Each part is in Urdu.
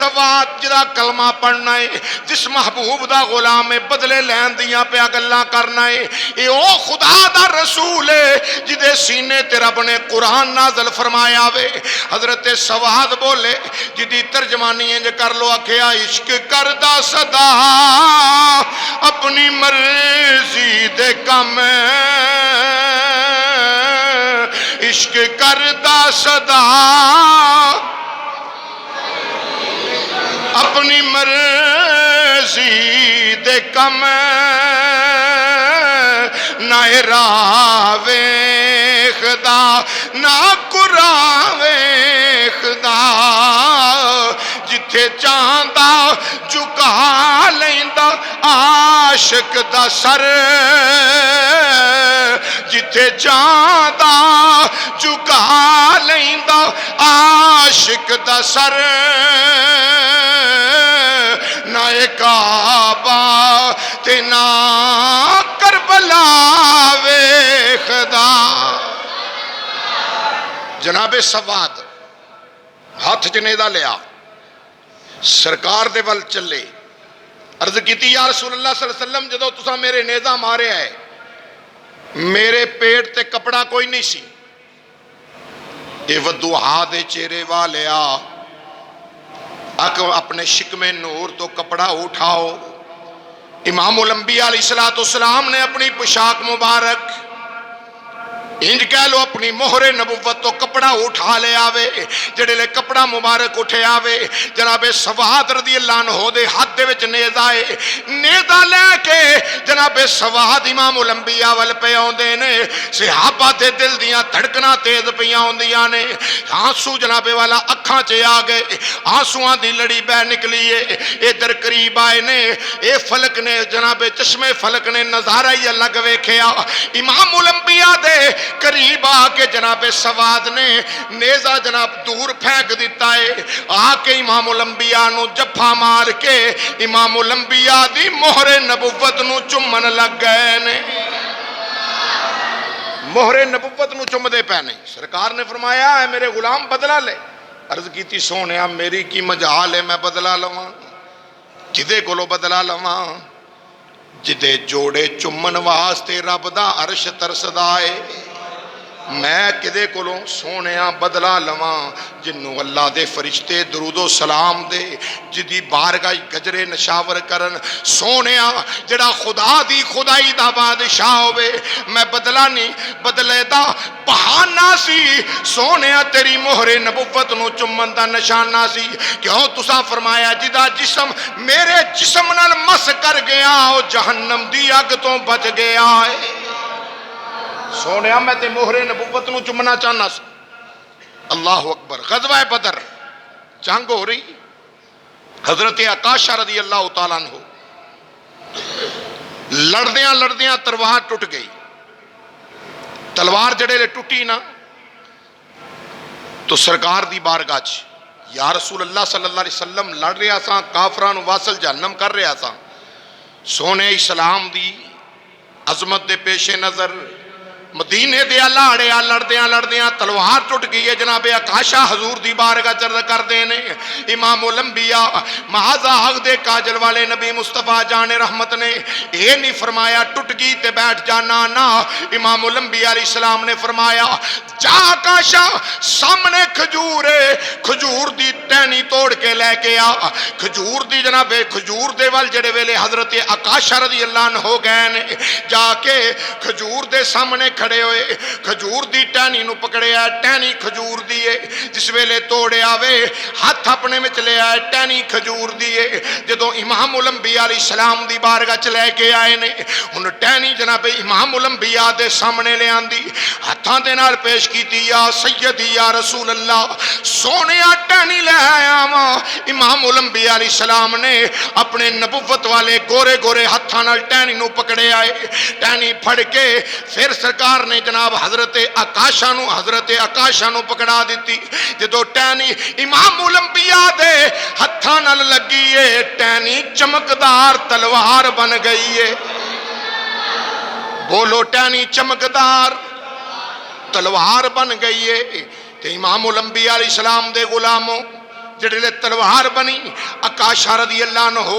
سواد جدا کلمہ پڑھنا ہے، جس محبوب دا غلام ہے، بدلے لین دیاں پیا گلاں کرنا ہے، اے او خدا دا رسول ہے جدے سینے تے رب نے قرآن نازل فرمایا وے۔ حضرت سواد بولے جدی ترجمانی انج کر لو، آکھیا عشق کردہ صدا اپنی مرضی دے کم، عشق کردہ صدا اپنی مرضی دے کم، نہ راہ ویکھدا نہ قرآن ویکھدا، جتھے چاہندا جھکا لیندا عاشق دا سر، جتھے چاہندا جھکا لیندا عاشق دا سر، نہ کعبہ تے نہ کربلا ویکھدا۔ جناب سواد ہاتھ جنیدہ لیا، سرکار دے ول چلے، عرض کیتی یا رسول اللہ صلی اللہ علیہ وسلم جدو تساں میرے نیزہ مارے ہے، میرے پیٹ تے کپڑا کوئی نہیں سی، اے ودوہا دے چہرے والیا اپنے شکم نور تو کپڑا اٹھاؤ۔ امام الانبیاء علیہ السلام نے اپنی پوشاک مبارک انج کہہ لو اپنی مہر نبوت تو کپڑا اٹھا لے آوے، جڑے لے کپڑا مبارک اٹھے آوے، جناب سواد رضی اللہ عنہ دے ہاتھ دے وچ نیزہ ہے، نیزہ لے کے جناب سواد امام الانبیاء وال پہ آندے نے، صحابہ دے دل دیاں دھڑکنا تیز پیاں ہوندیاں نے، آنسو جناب والا اکھاں چے آ گئے، آنسوਆਂ دی لڑی بہ نکلی ہے، ادھر قریب آئے نے، اے فلک نے جناب چشمے فلک نے نظارہ ہی الگ ویکھیا، امام الانبیاء دے قریب آ کے جناب سواد نے نیزہ جناب دور پھینک دیتا ہے، آ کے امام الانبیاء نو جفا مار کے امام الانبیاء دی مہر نبوت نو چمن لگ گئے نے، مہر نبوت نو چم دے پہنے۔ سرکار نے فرمایا ہے میرے غلام بدلہ لے، عرض کیتی سونیا میری کی مجال ہے میں بدلہ لواں، کدے کولو بدلہ لواں، جدے جوڑے چمن واسطے رب دا عرش ترسدا ہے، میں کدے کولوں سونیا بدلہ لواں، جنوں اللہ دے فرشتے درود و سلام دے، جدی بارگاہ گجرے نشاور کرن، سونیا جڑا خدا دی خدائی دا بادشاہ ہوئے، میں بدلہ نہیں، بدلے دا بہانہ سی، سونیا تیری مہر نبوت نو چمن دا نشانہ سی، کیوں تسا فرمایا جدا جسم میرے جسم نال مس کر گیا، او جہنم دی اگ تو بچ گیا ہے، سونیا میں تے مہر نبوت نو چمنا چاہنا سا۔ اللہ اکبر۔ غزوہ بدر جنگ ہو رہی، حضرت عکاشہ رضی اللہ تعالیٰ عنہ لڑدیاں لڑدیاں تلوار ٹوٹ گئی، تلوار جڑے لے ٹوٹی نا تو سرکار دی بارگاہ چ یا رسول اللہ صلی اللہ علیہ وسلم لڑ رہا سا، کافران واصل جہنم کر رہا سا، سونے اسلام دی عظمت دے پیش نظر مدینے دے لاڑیا لڑدیاں لڑدیاں تلوار ٹوٹ گئی ہے، جناب عکاشہ حضور دی بارگاہ چرد کر دینے، امام الانبیاء معاذہ حق دے کاجل والے نبی مصطفیٰ جان رحمت نے یہ نہیں فرمایا ٹوٹ گئی تے بیٹھ جانا، نا امام الانبیاء علیہ السلام نے فرمایا جا عکاشہ سامنے کھجور ہے، کھجور دی ٹہنی توڑ کے لے کے آ، کھجور دی جناب کھجور دے وال جڑے ویلے حضرت عکاشہ رضی اللہ عنہ ہو گئے نے، جا کے کھجور دے سامنے کھڑے ہوئے، کھجور دی ٹہنی نو پکڑے آئے، ٹہنی کھجور دیئے، جس ویلے توڑے آوے ہاتھ اپنے میں چلے آئے، ٹہنی کھجور دیئے، جدو امام الانبیاء علیہ السلام دی بارگاہ چلے کے آئے نے، ان ٹہنی جناب امام الانبیاء دے سامنے لے آندی، ہاتھاں دے نال پیش کیتی، یا سیدی یا رسول اللہ، سونیا ٹہنی لے آیا ماں، امام الانبیاء علیہ السلام نے اپنے نبوت والے گورے گورے ہاتھاں نال ٹہنی نو پکڑے آئے، ٹہنی پھڑ کے پھر سرکار نے جناب حضرت عکاشہ نو پکڑا دیتی، جدو ٹہنی امام الانبیاء دے ہتھاں نال لگی ہے، ٹہنی چمکدار تلوار بن گئی ہے، بولو ٹہنی چمکدار تلوار بن گئی ہے۔ تے امام الانبیاء علیہ السلام دے غلاموں جڑے لے تلوار بنی عکاشہ رضی اللہ عنہ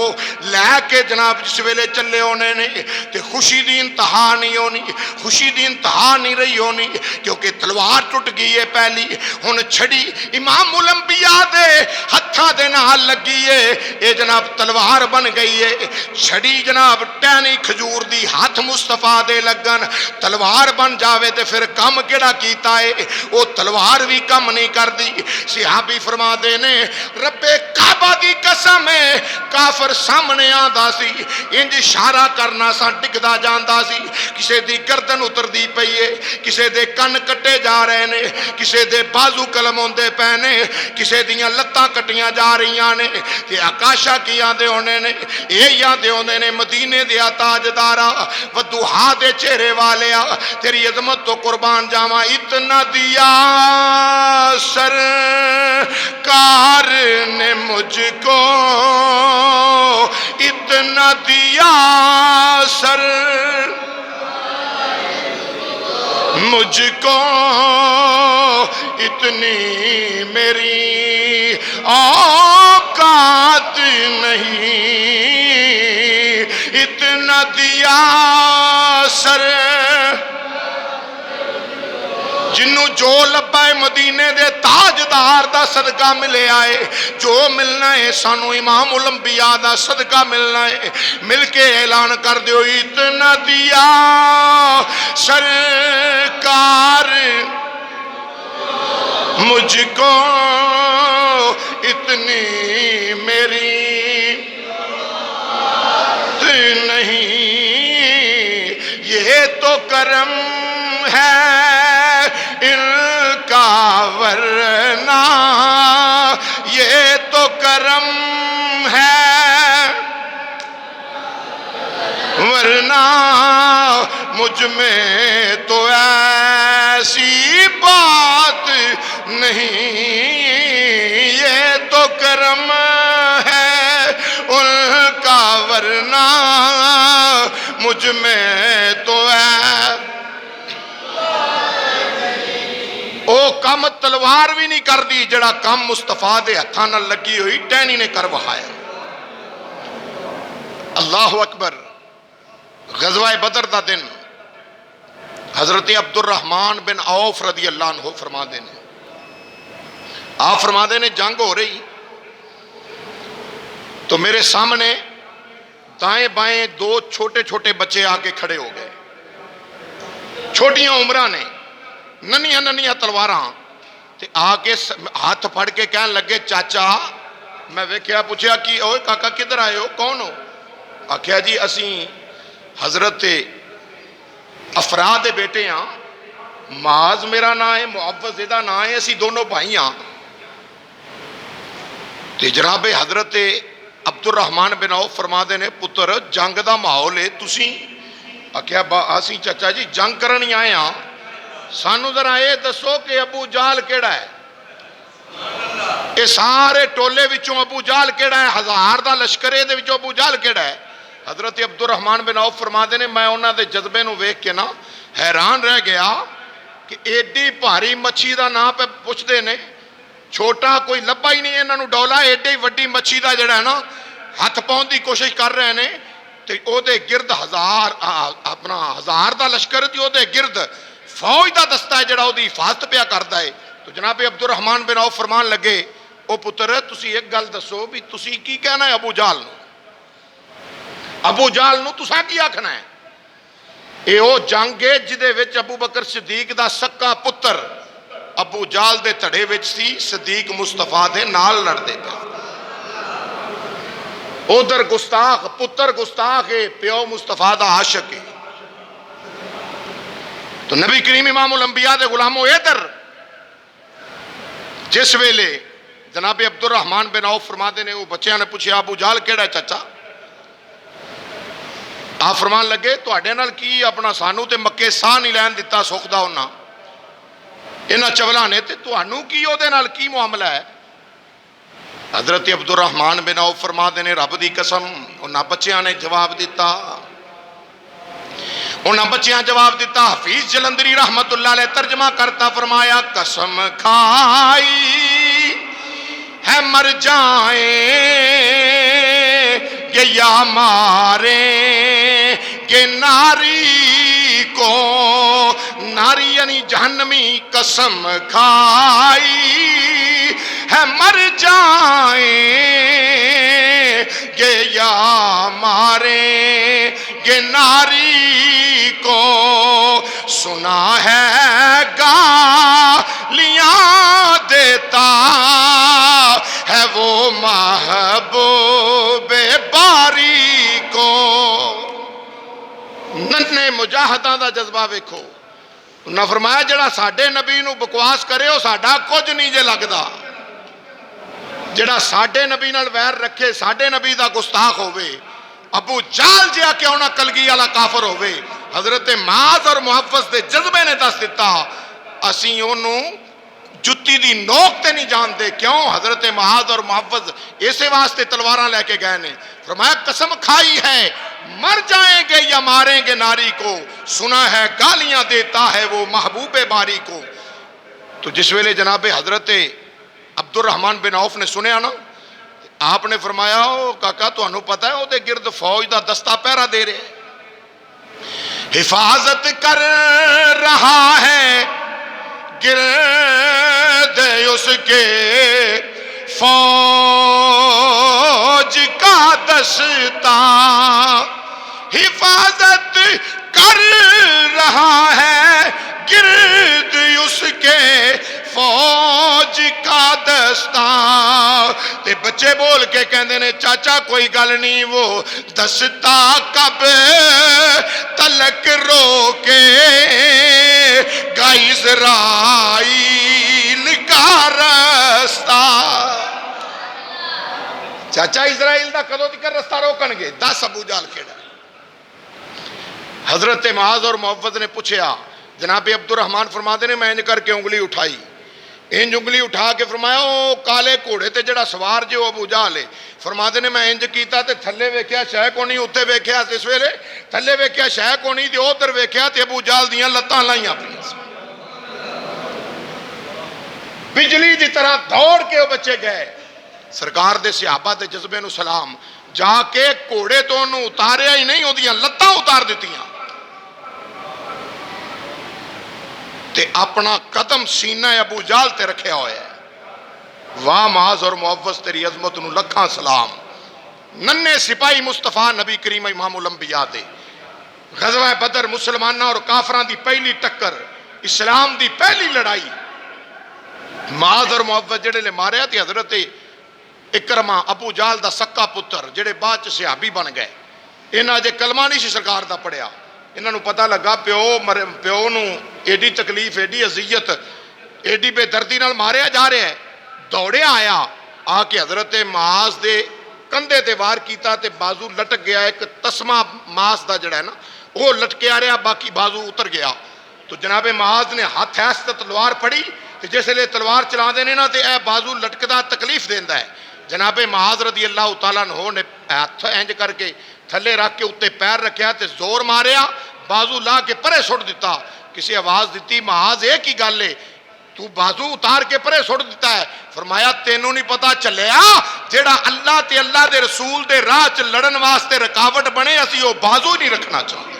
لے کے جناب جس ویلے چلے ہونے نے تے خوشی دی انتہا نہیں ہونی، خوشی دی انتہا نہیں رہی ہونی، کیونکہ تلوار ٹوٹ گئی ہے پہلی، ہن چھڑی امام الانبیاء دے ہتھاں دے نال لگی ہے، اے جناب تلوار بن گئی ہے، چھڑی جناب ٹہنی کھجور دی ہاتھ مصطفیٰ دے لگن تلوار بن جاوے تے پھر کم کیڑا کیتا ہے، وہ تلوار بھی کم نہیں کر دی۔ صحابی فرما دے نے رب کعبہ دی قسم ہے کافر سامنے آندا سی انج اشارہ کرنا سا ڈگدا جاندا سی، کسے دی گردن اتر دی پئی ہے، کسے دے کن کٹے جا رہے نے، کسے دے بازو قلم ہوندے پے نے، کسے دیاں لتاں کٹیاں جا رہیاں نے، تے عکاشہ کی آندے ہونے نے، یہ آندے ہونے نے مدینے دیا تاجدارا ودوہا دے چہرے والیا تیری عظمت تو قربان جاواں، اتنا دیا سرکار نے مجھ کو، اتنا دیا سر مجھ کو، اتنی میری اوقات نہیں، اتنا دیا سر جنوں جو لبا ہے مدینے دے تاجدار دا صدقہ ملے آئے، جو ملنا ہے سانو امام الانبیاء دا صدقہ ملنا ہے، مل کے اعلان کر دیو اتنا دیا سرکار مجھ کو، اتنی میری نہیں، یہ تو کرم ہے ان کا ورنہ، یہ تو کرم ہے ورنہ مجھ میں تو ایسی بات نہیں، یہ تو کرم ہے ان کا ورنہ مجھ میں تو او کم تلوار بھی نہیں کر دی جڑا کم مصطفیٰ دے ہتھاں نال لگی ہوئی ٹہنی نے کر وہایا۔ اللہ اکبر۔ غزوہ بدر دا دن حضرت عبد الرحمن بن عوف رضی اللہ عنہ فرما دے نے، آپ فرما دے نے جنگ ہو رہی تو میرے سامنے دائیں بائیں دو چھوٹے چھوٹے بچے آ کے کھڑے ہو گئے، چھوٹیاں عمرہ نے، ننیاں ننیاں تلواراں، تے آ کے ہاتھ پھڑ کے کہنے لگے چاچا، میں ویکھیا پوچھیا کہ اوے کاکا کدھر آئے ہو، کون ہو؟ آکھیا جی اسیں حضرت افراد بیٹے ہاں، معاذ میرا نام ہے، معوذ دا نام ہے، اسی دونوں بھائی ہاں۔ تے جناب حضرت عبد الرحمن بن عوف فرما دے نے پتر جنگ دا ماحول ہے، تسی آکھیا اسی چچا جی جنگ کرنی آئے ہاں، سانو ذرا یہ دسو کہ ابو جہل کیڑا ہے؟ یہ سارے ٹولے وچوں ابو جہل کیڑا ہے؟ ہزار دا لشکرے دے وچوں ابو جہل کیڑا ہے؟ حضرت عبد الرحمن بن عوف فرما دے نے میں انہاں دے جذبے نو ویکھ کے نا حیران رہ گیا کہ ایڈی بھاری مچھی دا نام پہ پوچھ دے نے، چھوٹا کوئی لبا ہی نہیں انہاں نو ڈولا، ایڈی وڈی مچھی دا جڑا ہے نا ہاتھ پاؤں دی کوشش کر رہے نے، تے او دے گرد ہزار دا لشکر تے او دے گرد فوج دا دستہ ہے جڑا او دی حفاظت پیا کردا ہے۔ تو جناب عبد الرحمن بن عوف فرمان لگے او پتر تسی ایک گل دسو بھی تسی کی کہنا ہے ابو جہل نو؟ ابو جہل نو تساں کی آکھنا ہے؟ اے او جنگ ہے جدے وچ ابو بکر صدیق دا سکا پتر ابو جہل دے تڑے وچ سی، صدیق مصطفیٰ دے نال لڑ دے پیا، ادھر گستاخ پتر گستاخ ہے، پیو مصطفیٰ دا عاشق ہے۔ تو نبی کریم امام الانبیاء دے غلاموں ادھر جس ویلے جناب عبد الرحمن بن عوف فرما دے نے وہ بچیاں نے پوچھا ابو جہل کیڑا ہے چچا؟ آپ فرمان لگے تواڈے نال کی اپنا سانو تے مکے ساہ نہیں لین دتا سکھ دا ہونا، انہاں چولاں نے تے تانوں کی او دے نال کی معاملہ ہے؟ حضرت عبد الرحمن بن عوف فرما دے نے رب دی قسم انہاں بچیاں نے جواب دیتا، انہاں بچیاں جواب دیتا، حفیظ جلندری رحمت اللہ علیہ ترجمہ کرتا فرمایا قسم کھائی ہے مر جائیں گے یا ماریں گے ناری کو، ناری یعنی جہنمی قسم کھائی ہے مر جائیں گے یا ماریں گے ناری کو، سنا ہے گالیاں دیتا ہے وہ محبوب باری کو۔ ننے مجاہداں دا جذبہ ویکھو، انہاں فرمایا جڑا ساڈے نبی نو بکواس کرے او ساڈا کچھ نہیں جے لگدا، جڑا ساڈے نبی نال ویر رکھے، ساڈے نبی دا گستاخ ہوئے، ابو جہل جہا کیوں نہ کلگی والا کافر ہوئے، حضرت معاذ اور محفظ دے جذبے نے دس دیتا اسی اونوں جتی دی نوک تے نہیں جانتے۔ کیوں؟ حضرت معاذ اور محفظ اسے واسطے تلواراں لے کے گئے نے، فرمایا قسم کھائی ہے مر جائیں گے یا ماریں گے ناری کو، سنا ہے گالیاں دیتا ہے وہ محبوب باری کو۔ تو جس ویلے جناب حضرت عبد الرحمن بن عوف نے سنیا نا، آپ نے فرمایا او کاکا تو انہوں پتہ ہے او دے گرد فوج دا دستہ پہرا دے رہے، حفاظت کر رہا ہے گرد اس کے فوج کا دستہ، حفاظت کر رہا ہے گرد اس کے فوج کا دستہ۔ تے بچے بول کے کہندے نے چاچا کوئی گل نہیں، وہ دستہ کب تلک روکے گا اسرائیل کا رستہ۔ چاچا اسرائیل دا کدوں تک رستہ روکن گے؟ دس ابو جہل کیڑا۔ حضرت معاذ اور محفظ نے پوچھا، جناب عبد الرحمن فرماتے نے میں انج کر کے انگلی اٹھائی، انج انگلی اٹھا کے فرمایا او کالے گھوڑے تے جڑا سوار جو ابو جہل ہے، فرماتے نے میں انج کیتا تے تھلے ویکھیا شے کو نہیں، اوتے ویکھیا اس ویلے تھلے ویکھیا شے کو نہیں تے ادھر ویکھیا تے ابو جہل دیاں لتاں لائیاں پئیاں، بجلی دی طرح دوڑ کے وہ بچے گئے۔ سرکار دے صحابہ دے جذبے نو سلام، جا کے گھوڑے تو انہوں اتاریا ہی نہیں، اودیاں لتاں اتار دیتیاں تے اپنا قدم سینہ ابو جہل تے رکھیا ہویا ہے۔ واہ معاذ اور محفظ تیری عظمت نو لکھاں سلام۔ ننے سپاہی مصطفیٰ نبی کریم امام الانبیاء دے، غزوہ بدر مسلمانہ اور کافران دی پہلی ٹکر، اسلام دی پہلی لڑائی، معاذ اور محفظ جڑے لے ماریا تے حضرت اکرمہ ابو جہل دا سکا پتر جڑے بعد چ صحابی بن گئے، انہاں جے کلمہ نہیں سی سرکار دا پڑھیا، انہاں نو پتہ لگا پیو نو ایڈی تکلیف، ایڈی اذیت، ایڈی بے دردی نال ماریا جا رہا ہے، دوڑے آیا آ کے حضرت معاذ دے کندھے تے وار کیتا تے بازو لٹک گیا، ایک تسمہ ماس دا جڑا ہے نا وہ لٹکے آ رہا، باقی بازو اتر گیا۔ تو جناب معاذ نے ہاتھ ایسے تلوار پڑی، جس لئے تلوار چلا دینے نا تے اے بازو لٹکدا تکلیف دیندا ہے۔ جناب معاذ رضی اللہ تعالیٰ عنہ نے ہاتھ انج کر کے تھلے رکھ کے اتے پیر رکھیا تے زور ماریا، بازو لا کے پرے سٹ دیتا۔ کسی آواز دیتی معاذ ایک ہی گل ہے، تو بازو اتار کے پرے سٹ دیتا ہے؟ فرمایا تینوں نہیں پتا چلیا جیڑا اللہ تے اللہ دے رسول دے راہ چ لڑن واسطے رکاوٹ بنے، اسی وہ بازو نہیں رکھنا چاہتے،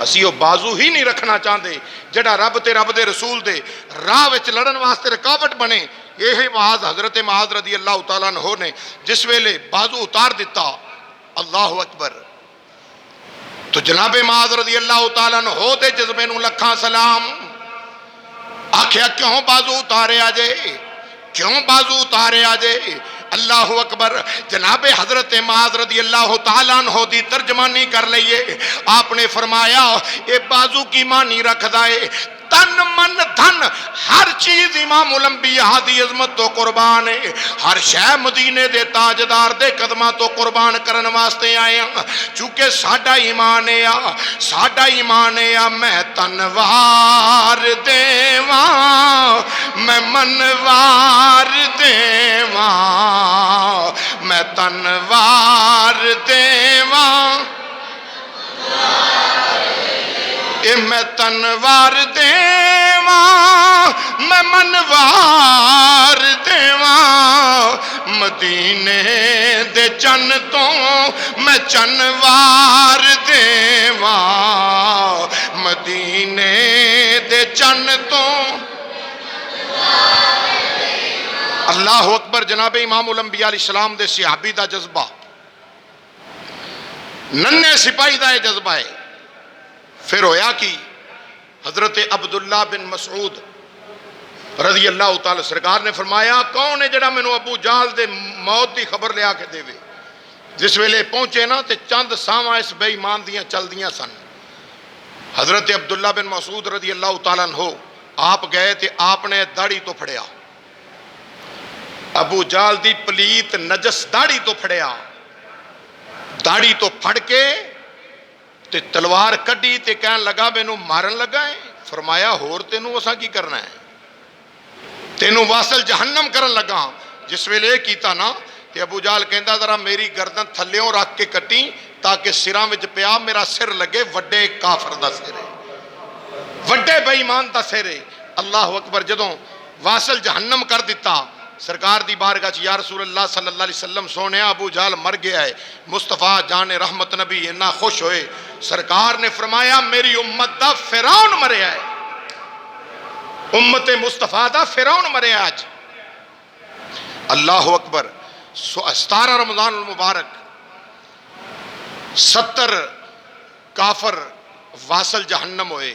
اسی وہ بازو ہی نہیں رکھنا چاہتے جڑا رب تے رب دے رسول دے راہ وچ لڑن واسطے رکاوٹ بنے۔ یہی معاذ حضرت معاذ رضی اللہ تعالیٰ عنہ نے جس ویلے بازو اتار دیتا، اللہ اکبر، تو جناب معاذ رضی اللہ تعالیٰ عنہ دے جذبے نو لکھاں سلام۔ آکھیا کیوں بازو اتارے آجے، کیوں بازو اتارے آجے؟ اللہ اکبر۔ جناب حضرت معاذ رضی اللہ تعالیٰ عنہ دی ترجمانی کر لئیے، آپ نے فرمایا اے بازو کی معنی رکھ دائے تن من دھن ہر چیز امام الانبیاء دی عظمت تو قربان ہے، ہر شے مدینے دے تاجدار دے قدمہ تو قربان کرن واسطے آئے ہیں۔ چونکہ ساڈا ایمان ہے، ساڈا ایمان ہے، میں تنوار دیواں، میں منوار دیواں، میں تنوار دیواں، میں تنوار دیواں میں منوار دیواں مدینے دے چن تو میں چنوار دیواں مدینے دے چن تو اللہ اکبر۔ جناب امام الانبیاء علیہ السلام دے صحابی دا جذبہ، ننے سپاہی دا یہ جذبہ ہے۔ پھر ہویا کی حضرت عبداللہ بن مسعود رضی اللہ تعالی سرکار نے فرمایا کون ہے جڑا مینوں ابو جہل دے موت دی خبر لیا کے دے وے۔ جس ویلے پہنچے نا تے چند ساواں اس بے ایمان دیاں چل دیاں سن۔ حضرت عبداللہ بن مسعود رضی اللہ تعالیٰ عنہ آپ گئے تے آپ نے داڑھی تو پھڑیا، ابو جہل دی پلیت نجس داڑھی تو پھڑیا، داڑھی تو پھڑ کے تے تلوار کڈی تے کہن لگا مینوں مارن لگا ہے۔ فرمایا ہور تینوں اساں کی کرنا ہے، تینوں واصل جہنم کرن لگا۔ جس ویلے کیتا نا تے ابو جہل کہندا ذرا میری گردن تھلیوں رکھ کے کٹی تاکہ سراں وچ پیا میرا سر لگے، وڈے کافر دا سر ہے، وڈے بے ایمان دا سر ہے۔ اللہ اکبر۔ جدوں واصل جہنم کر دیتا سرکار دی بارگاہ چ یا رسول اللہ صلی اللہ علیہ وسلم سونے ابو جہل مر گیا ہے، مصطفیٰ جان رحمت نبی اتنا خوش ہوئے۔ سرکار نے فرمایا میری امت دا فرعون مریا ہے، امت مصطفیٰ دا فرعون مریا آج۔ اللہ اکبر۔ 17 رمضان المبارک 70 کافر واصل جہنم ہوئے،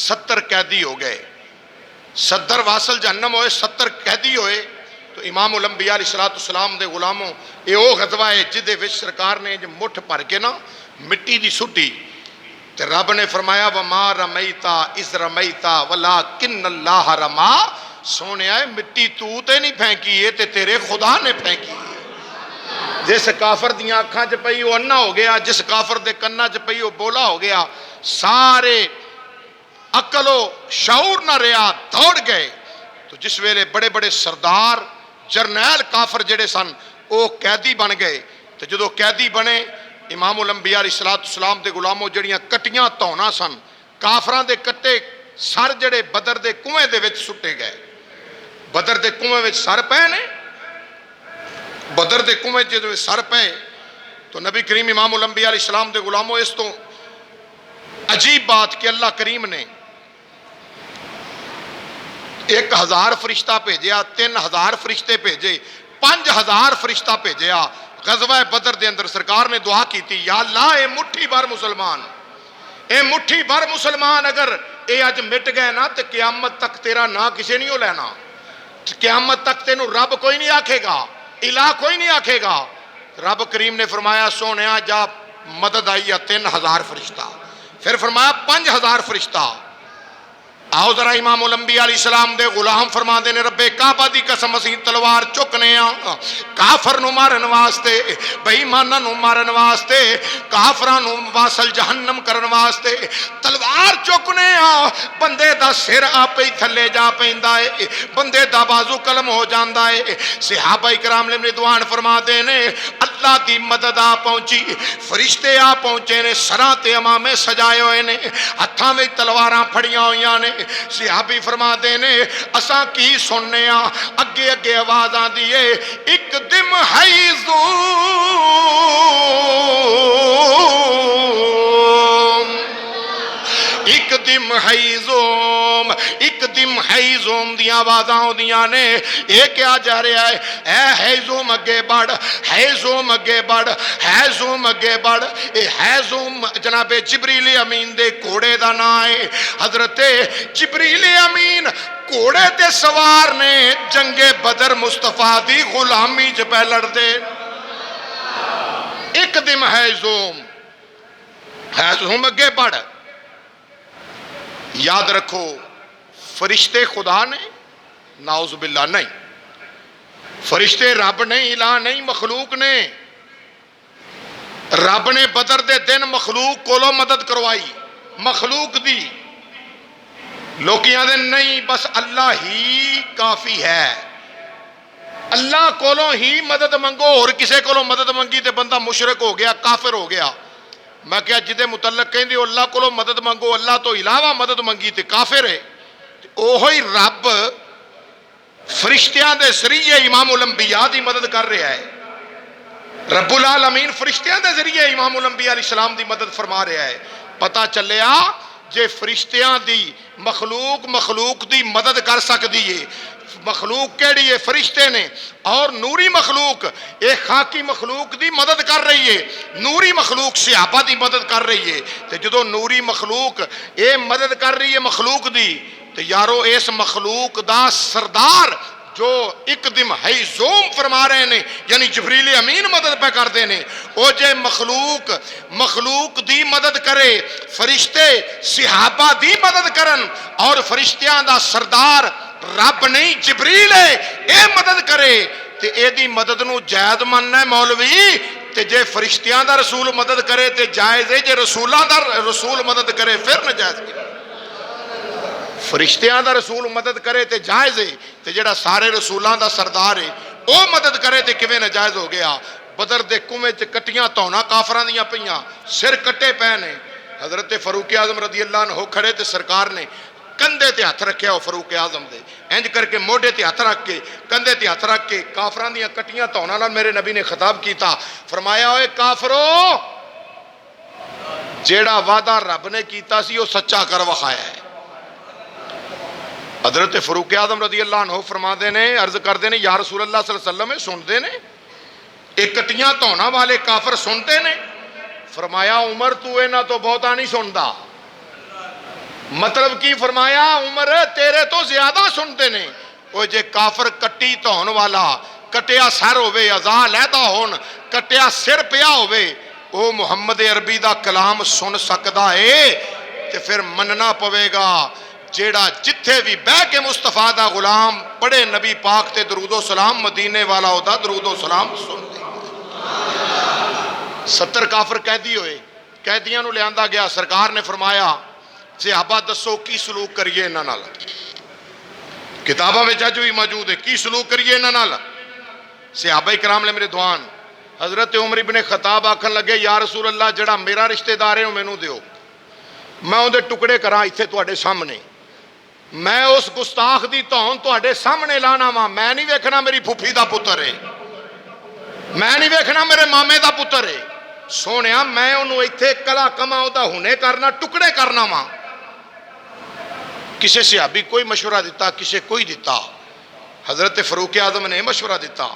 70 قیدی ہو گئے، 70 واصل جہنم ہوئے، 70 قیدی ہوئے۔ تو امام الانبیاء علیہ السلام دے غلاموں یہ وہ غزوہ ہے جدے وچ سرکار نے مٹھ بھر کے نا مٹی دی سٹی تے رب نے فرمایا وما رمیتا اذ رمیتا ولکن اللہ رما۔ سونے آئے مٹی تو تے نہیں پھینکی ہے تے تیرے خدا نے پھینکی ہے۔ جس کافر دیاں اکھاں چ پئی وہ انا ہو گیا، جس کافر دے کناں چ پئی وہ بولا ہو گیا، سارے عقل و شعور نہ رہا، دوڑ گئے۔ تو جس ویلے بڑے بڑے سردار جرنیل کافر جڑے سن وہ قیدی بن گئے، تو جدو قیدی بنے امام الانبیاء علیہ السلام دے غلاموں جڑیاں کٹیاں تونا سن، کافران دے کٹے سر جڑے بدر دے کنویں دے وچ سٹے گئے، بدر دے کنویں وچ سر پے نے، بدر دے کنویں جدو سر پے تو نبی کریم امام الانبیاء علیہ السلام دے غلاموں اس تو عجیب بات کہ اللہ کریم نے 1000 فرشتہ بھیجیا، 3000 فرشتے بھیجے، 5000 فرشتہ بھیجیا۔ غزوہ بدر دے اندر سرکار نے دعا کی تھی یا اللہ اے مٹھی بھر مسلمان، اے مٹھی بھر مسلمان اگر اے اج مٹ گئے نا تو قیامت تک تیرا نا کسے نہیں ہو لینا، قیامت تک تینوں رب کوئی نہیں آکھے گا، الہ کوئی نہیں آکھے گا۔ رب کریم نے فرمایا سونیا جا مدد آئی ہے 3000 فرشتہ، پھر فرمایا 5000 فرشتہ۔ آؤ ذرا امام الانبیاء علیہ السلام دے غلام فرما دے نے رب کعبہ دی قسم اسی تلوار چکنے کافر نو مارن واسطے، بے ایماناں نو مارن واسطے، کافراں نو واصل جہنم کرن واسطے تلوار چکنے بندے دا سر آپ ہی تھلے جا پیندا ہے، بندے دا بازو قلم ہو جاندا ہے۔ صحابہ کرام نے رضوان فرما دے نے اللہ دی مدد آ پہنچی، فرشتے آ پہنچے نے، سراں تے امامے سجائے ہوئے نے، ہتھاں وچ تلواراں پھڑیاں ہوئیاں نے۔ صحابی فرما دے نے اساں کی سننے اگے اگے آواز آندی ہے ایک دم حیزوم، ایک دم حیزوم، ایک دم حیزوم دیاں آوازاں ہوندیاں نے۔ یہ کیا جا رہا ہے؟ اے حیزوم اگے بڑھ، حیزوم اگے بڑھ، حیزوم اگے بڑھ۔ اے حیزوم جناب جبریل امین دے گھوڑے دا نام ہے۔ حضرت جبریل امین گھوڑے تے سوار نے جنگ بدر مصطفیٰ دی غلامی چ پہ لڑ دے۔ ایک دم حیزوم، حیزوم اگے بڑھ۔ یاد رکھو فرشتے خدا نے؟ نعوذ باللہ نہیں، فرشتے رب نہیں، الہ نہیں، مخلوق نے۔ رب نے بدر دے دن مخلوق کولو مدد کروائی، مخلوق دی۔ لوکیاں دے نہیں، بس اللہ ہی کافی ہے، اللہ کولو ہی مدد منگو، اور کسے کولو مدد منگی تے بندہ مشرک ہو گیا، کافر ہو گیا۔ میں کیا جدے متعلق کہیں دی اللہ کولو مدد منگو، اللہ تو علاوہ مدد منگی تے کافر ہے۔ اوہی رب فرشتیاں دے ذریعے امام الانبیاء دی مدد کر رہا ہے. رب العالمین فرشتیاں دے ذریعے امام الانبیاء علیہ السلام دی مدد فرما رہا ہے. پتہ چلیا جے فرشتیاں دی مخلوق دی مدد کر سکتی ہے. مخلوق کیڑی ہے؟ فرشتے نے. اور نوری مخلوق ایک خاکی مخلوق دی مدد کر رہی ہے. نوری مخلوق صحابہ دی مدد کر رہی ہے. تے جدو نوری مخلوق اے مدد کر رہی ہے مخلوق دی، تے یارو اس مخلوق دا سردار جو اقدم حیزوم فرما رہے ہیں، یعنی جبریل امین مدد پہ کرتے ہیں، او جے مخلوق دی مدد کرے، فرشتے صحابہ دی مدد کرن، اور فرشتیاں دا سردار رب نہیں جبریل ہے اے مدد کرے، تے اے دی مدد نو جائز مننا ہے مولوی. تے جے فرشتیاں دا رسول مدد کرے تے جائز ہے، جے رسولاں دا رسول مدد کرے پھر ناجائز ہے. فرشتیاں دا رسول مدد کرے تے جائز ہے، تے جڑا سارے رسولاں دا سردار ہے او مدد کرے تے کیویں ناجائز ہو گیا؟ بدر دے کنویں چ کٹیاں تونا کافراں دیاں پیاں، سر کٹے پے نے. حضرت فاروق اعظم رضی اللہ عنہ کھڑے تے سرکار نے کندھے تے ہاتھ رکھیا. فاروق اعظم دے انج کر کے موڈے تے ہاتھ رکھ کے کندھے تے ہاتھ رکھ کے کافراں دیاں کٹیاں تونا نال میرے نبی نے خطاب کیتا. فرمایا اوے کافرو، جیڑا وعدہ رب نے کیتا سی او سچا کر وکھایا ہے. حضرت فاروق اعظم رضی اللہ عنہ فرماتے نے، عرض کرتے ہیں یا رسول اللہ صلی اللہ علیہ وسلم سنتے نے ایک کٹیاں تونا والے کافر سنتے نے؟ فرمایا عمر تو اینا تو بہتا نہیں سنتا. مطلب کی؟ فرمایا عمر تیرے تو زیادہ سنتے نے. وہ جے کافر کٹی تون والا کٹیا سر ہوئے، ازا لیدہ ہون کٹیا سر پیا ہوئے، وہ محمد عربی دا کلام سن سکدا ہے تے پھر مننا پوے گا. جیڑا جتھے بھی بہ کے مصطفیٰ دا غلام پڑھے نبی پاک تے درود و سلام، مدینے والا ہوتا درود و سلام سن لے. 70 کافر قیدی ہوئے، قیدیاں نو لے آندا گیا. سرکار نے فرمایا صحابہ دسو کی سلوک کریے انہاں نال؟ کتاباں میں جج بھی موجود ہے، کی سلوک کریے انہاں نال؟ صحابہ کرام نے میرے دوان حضرت عمر ابن خطاب آکھن لگے یا رسول اللہ جڑا میرا رشتہ دار ہے مینوں دیو، میں اودے ٹکڑے کراں ایتھے تواڈے سامنے. میں اس گستاخ دی تون تواڈے سامنے لانا وا. میں نہیں ویکھنا میری پھوپھی دا پتر ہے، میں نہیں ویکھنا میرے مامے دا پتر ہے. سونیا میں انہوں ایتھے کلا کما ہوتا ہونے کرنا ٹکڑے کرنا وا. کسے صحابی کوئی مشورہ دیتا، کسے کوئی دیتا. حضرت فاروق اعظم نے مشورہ دیتا.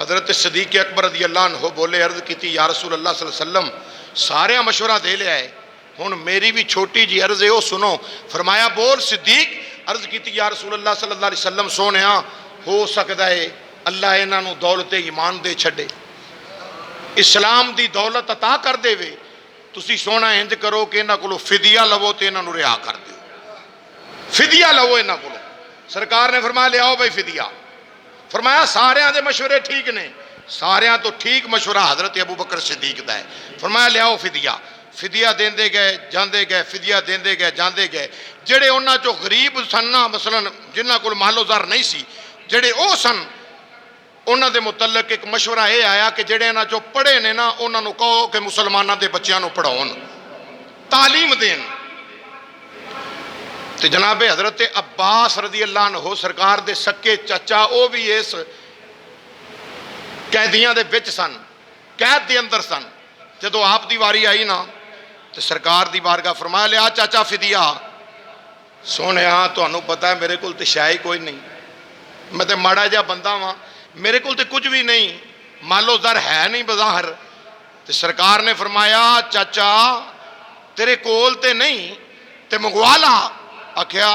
حضرت صدیق اکبر رضی اللہ عنہ بولے، عرض کی تھی یا رسول اللہ صلی اللہ علیہ وسلم سارے مشورہ دے لیا ہے، ہن میری بھی چھوٹی جی عرض ہے وہ سنو. فرمایا بول صدیق. عرض کی تھی یا رسول اللہ صلی اللہ علیہ وسلم سونیا ہو سکتا ہے اللہ انہاں نو دولت ایمان دے چھڑے، اسلام دی دولت عطا کر دے وے. تسی سونا انج کرو کہ انہاں کولو فدیہ لو تے انہاں نو رہا کر دیو، فدیہ لو انہاں کولو. سرکار نے فرمایا لے آؤ بھائی فدیہ. فرمایا ساریاں دے مشورے ٹھیک نے، ساریاں تو ٹھیک مشورہ حضرت ابو بکر صدیق دا ہے. فرمایا لے آؤ فدیہ. فدیہ دیندے گئے جاندے گئے، فدیہ دیندے گئے جاندے گئے. جڑے انہاں جو غریب سن نا، مثلا جنہاں کول مال و زر نہیں سی، جڑے او سن انہاں دے متعلق ایک مشورہ یہ آیا کہ جڑے انہاں جو پڑھے نے نا انہاں نو کہو کہ مسلماناں دے بچیاں نو پڑھاؤن، تعلیم دین. تے جناب حضرت عباس رضی اللہ عنہ سرکار دے سکے چچا او بھی اس قیدیاں دے وچ سن، قید دے اندر سن. جدو آپ دی واری آئی نا تو سرکار دی بارگاہ فرمایا لیا چاچا فدیہ. سونے ہاں تو انہوں پتا ہے میرے کول تے شاہی کوئی نہیں، میں تے ماڑا جا بندہ ہاں، میرے کول تے کچھ بھی نہیں، مال و زر ہے نہیں بظاہر. تے سرکار نے فرمایا چاچا تیرے کول تے نہیں تے منگوالا. آکھیا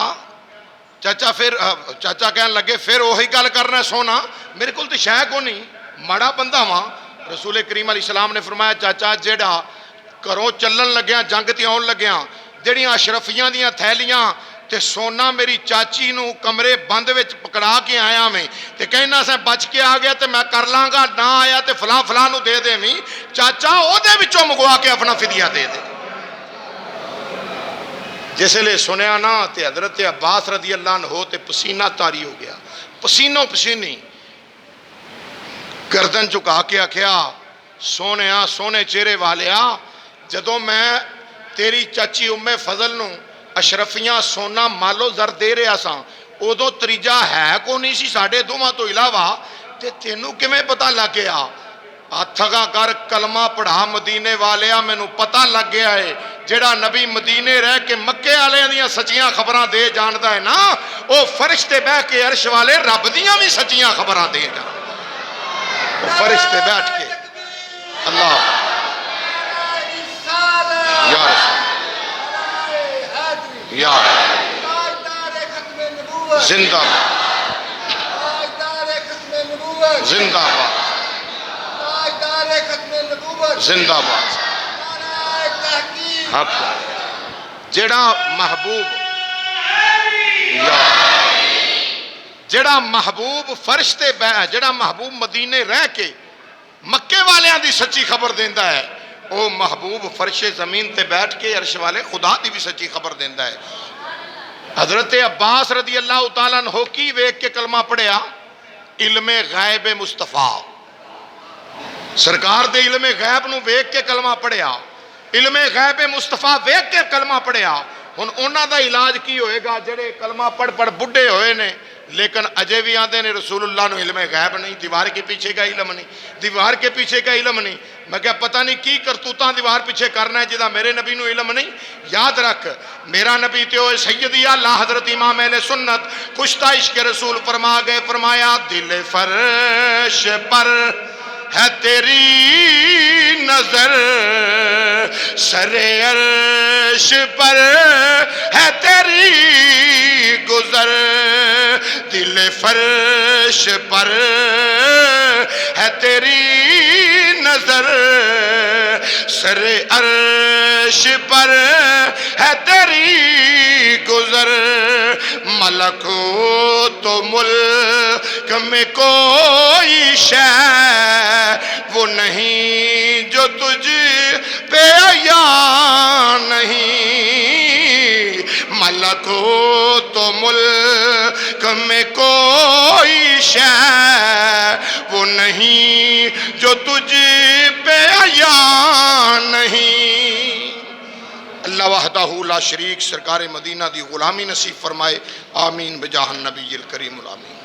چاچا پھر چاچا کہنے لگے پھر وہی گل کرنا سونا میرے کول تے شاہی کو نہیں، ماڑا بندہ ہاں. رسول کریم علیہ السلام نے فرمایا چاچا جیڑا کروں چلن لگیاں جنگ تے آن لگیاں جڑیاں اشرفیاں دیاں تھیلیاں تے سونا میری چاچی نو کمرے بند وچ پکڑا کے آیا میں تے کہنا سے بچ کے آ گیا تے میں کر لاں گا، نہ آیا تے فلاں فلاں نو دے دے میں چاچا او دے وچوں منگوا کے اپنا فدیہ دے دے. جس لئے سنیا نا تے حضرت عباس رضی اللہ عنہ تے پسینہ تاری ہو گیا، پسینوں پسینی. گردن چکا کے آکھیا سونے چہرے والیا جدوں میں تیری چاچی ام فضل نو اشرفیاں سونا مالو زر دے رہا سا، ادو تریجا ہے کو نہیں سی ساڈے دوواں تو علاوہ، تے تینوں کیویں پتہ لگ گیا؟ ہتھاں کر کلمہ پڑھا مدینے والیا، مینوں پتہ لگ گیا ہے جڑا نبی مدینے رہ کے مکے والے دیاں سچیاں خبراں دے جاندا ہے نا، او فرشتے بہ کے عرش والے رب دیاں بھی سچیاں خبراں دے جان، فرشتے بیٹھ کے اللہ یا رسول یا زندہ زندہ باد زندہ باد حق جڑا محبوب جڑا محبوب فرشتے جڑا محبوب مدینے رہ کے مکے والیاں دی سچی خبر دیندا ہے، او محبوب فرش زمین تے بیٹھ کے عرش والے خدا دی بھی سچی خبر دیندا ہے۔ حضرت عباس رضی اللہ تعالیٰ عنہ کی ویکھ کے کلمہ پڑھیا؟ علم غیب مصطفیٰ، سرکار دے علم غیب نو ویکھ کے کلمہ پڑھیا، علم غیب مصطفیٰ ویکھ کے کلمہ پڑھیا۔ ہن انہاں دا علاج کی ہوئے گا جڑے کلمہ پڑھ بڈھے ہوئے نے لیکن اجے بھی آندے نے رسول اللہ نو علم غیب نہیں، دیوار کے پیچھے کا علم نہیں، دیوار کے پیچھے کا علم نہیں۔ میں کہا پتہ نہیں کی کرتوتاں دیوار پیچھے کرنا ہے جدا میرے نبی نو علم نہیں۔ یاد رکھ میرا نبی تے ہوئے سیدی اللہ حضرت امام اہل سنت کشتہ عشق رسول فرما گئے، فرمایا دل فرش پر ہے تیری نظر، سر عرش پر ہے تیری گزر، دل فرش پر ہے تیری نظر، سر عرش پر ہے تیری گزر، ملکوت و ملک میں کوئی شے وہ نہیں جو تجھ پہ عیاں نہیں، ملکوت و ملک میں کوئی شے وہ نہیں جو تجھ پہ عیاں نہیں۔ اللہ وحدہ لا شریک سرکار مدینہ دی غلامی نصیب فرمائے، آمین بجاہ النبی الکریم الامین۔